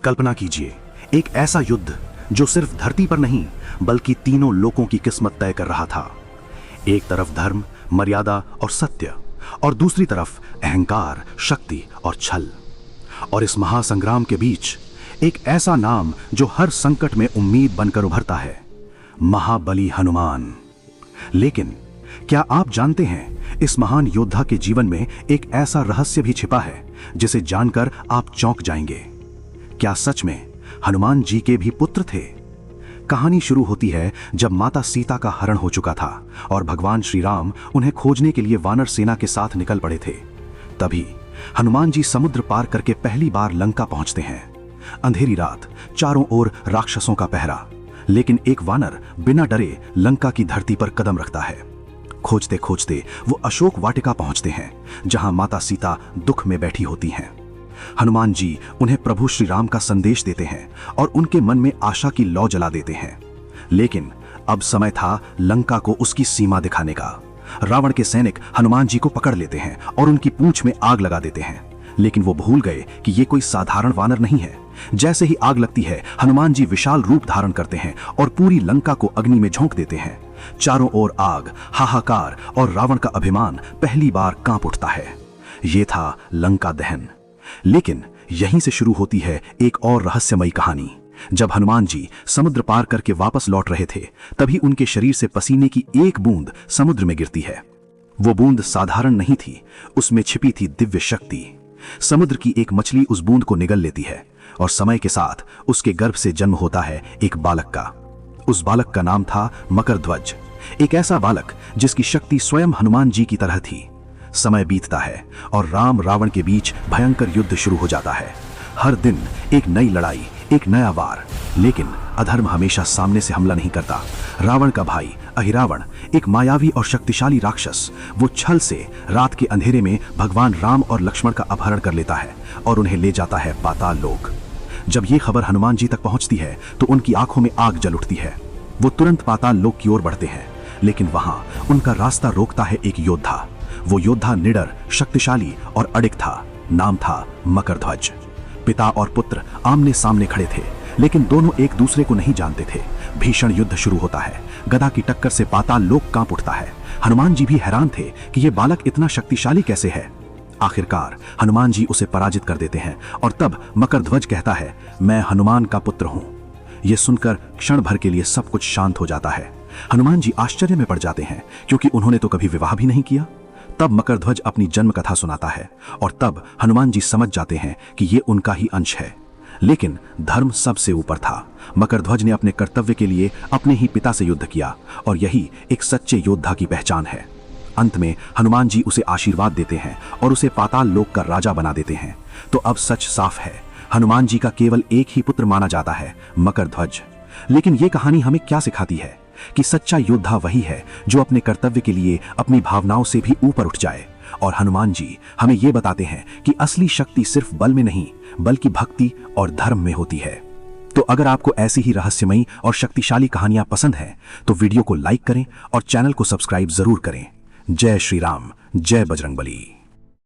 कल्पना कीजिए, एक ऐसा युद्ध जो सिर्फ धरती पर नहीं बल्कि तीनों लोकों की किस्मत तय कर रहा था। एक तरफ धर्म, मर्यादा और सत्य, और दूसरी तरफ अहंकार, शक्ति और छल। और इस महासंग्राम के बीच एक ऐसा नाम जो हर संकट में उम्मीद बनकर उभरता है, महाबली हनुमान। लेकिन क्या आप जानते हैं, इस महान योद्धा के जीवन में एक ऐसा रहस्य भी छिपा है जिसे जानकर आप चौंक जाएंगे। क्या सच में हनुमान जी के भी पुत्र थे? कहानी शुरू होती है जब माता सीता का हरण हो चुका था और भगवान श्री राम उन्हें खोजने के लिए वानर सेना के साथ निकल पड़े थे। तभी हनुमान जी समुद्र पार करके पहली बार लंका पहुंचते हैं। अंधेरी रात, चारों ओर राक्षसों का पहरा, लेकिन एक वानर बिना डरे लंका की धरती पर कदम रखता है। खोजते खोजते वो अशोक वाटिका पहुंचते हैं, जहां माता सीता दुख में बैठी होती हैं। हनुमान जी उन्हें प्रभु श्री राम का संदेश देते हैं और उनके मन में आशा की लौ जला देते हैं। लेकिन अब समय था लंका को उसकी सीमा दिखाने का। रावण के सैनिक हनुमान जी को पकड़ लेते हैं और उनकी पूंछ में आग लगा देते हैं। लेकिन वो भूल गए कि ये कोई साधारण वानर नहीं है। जैसे ही आग लगती है, हनुमान जी विशाल रूप धारण करते हैं और पूरी लंका को अग्नि में झोंक देते हैं। चारों ओर आग, हाहाकार और रावण का अभिमान पहली बार कांप उठता है। ये था लंका दहन। लेकिन यहीं से शुरू होती है एक और रहस्यमयी कहानी। जब हनुमान जी समुद्र पार करके वापस लौट रहे थे, तभी उनके शरीर से पसीने की एक बूंद समुद्र में गिरती है। वो बूंद साधारण नहीं थी, उसमें छिपी थी दिव्य शक्ति। समुद्र की एक मछली उस बूंद को निगल लेती है और समय के साथ उसके गर्भ से जन्म होता है एक बालक का। उस बालक का नाम था मकरध्वज, एक ऐसा बालक जिसकी शक्ति स्वयं हनुमान जी की तरह थी। समय बीतता है और राम रावण के बीच भयंकर युद्ध शुरू हो जाता है। हर दिन एक नई लड़ाई, एक नया वार। लेकिन अधर्म हमेशा सामने से हमला नहीं करता। रावण का भाई अहिरावण, एक मायावी और शक्तिशाली राक्षस, वो छल से रात के अंधेरे में भगवान राम और लक्ष्मण का अपहरण कर लेता है और उन्हें ले जाता है पाताल लोक। जब ये खबर हनुमान जी तक पहुंचती है तो उनकी आंखों में आग जल उठती है। वो तुरंत पाताल लोक की ओर बढ़ते हैं, लेकिन वहां उनका रास्ता रोकता है एक योद्धा। वो योद्धा निडर, शक्तिशाली और अडिग था। नाम था मकरध्वज। पिता और पुत्र आमने सामने खड़े थे, लेकिन दोनों एक दूसरे को नहीं जानते थे। भीषण युद्ध शुरू होता है। गदा की टक्कर से पाताल लोक कांप उठता है। हनुमान जी भी हैरान थे कि ये बालक इतना शक्तिशाली कैसे है। आखिरकार हनुमान जी उसे पराजित कर देते हैं और तब मकरध्वज कहता है, मैं हनुमान का पुत्र हूं। यह सुनकर क्षण भर के लिए सब कुछ शांत हो जाता है। हनुमान जी आश्चर्य में पड़ जाते हैं, क्योंकि उन्होंने तो कभी विवाह भी नहीं किया। तब मकरध्वज अपनी जन्म कथा सुनाता है और तब हनुमान जी समझ जाते हैं कि ये उनका ही अंश है। लेकिन धर्म सबसे ऊपर था। मकरध्वज ने अपने कर्तव्य के लिए अपने ही पिता से युद्ध किया और यही एक सच्चे योद्धा की पहचान है। अंत में हनुमान जी उसे आशीर्वाद देते हैं और उसे पाताल लोक का राजा बना देते हैं। तो अब सच साफ है, हनुमान जी का केवल एक ही पुत्र माना जाता है, मकरध्वज। लेकिन ये कहानी हमें क्या सिखाती है कि सच्चा योद्धा वही है जो अपने कर्तव्य के लिए अपनी भावनाओं से भी ऊपर उठ जाए। और हनुमान जी हमें ये बताते हैं कि असली शक्ति सिर्फ बल में नहीं बल्कि भक्ति और धर्म में होती है। तो अगर आपको ऐसी ही रहस्यमयी और शक्तिशाली कहानियां पसंद हैं तो वीडियो को लाइक करें और चैनल को सब्सक्राइब जरूर करें। जय श्री राम, जय बजरंगबली।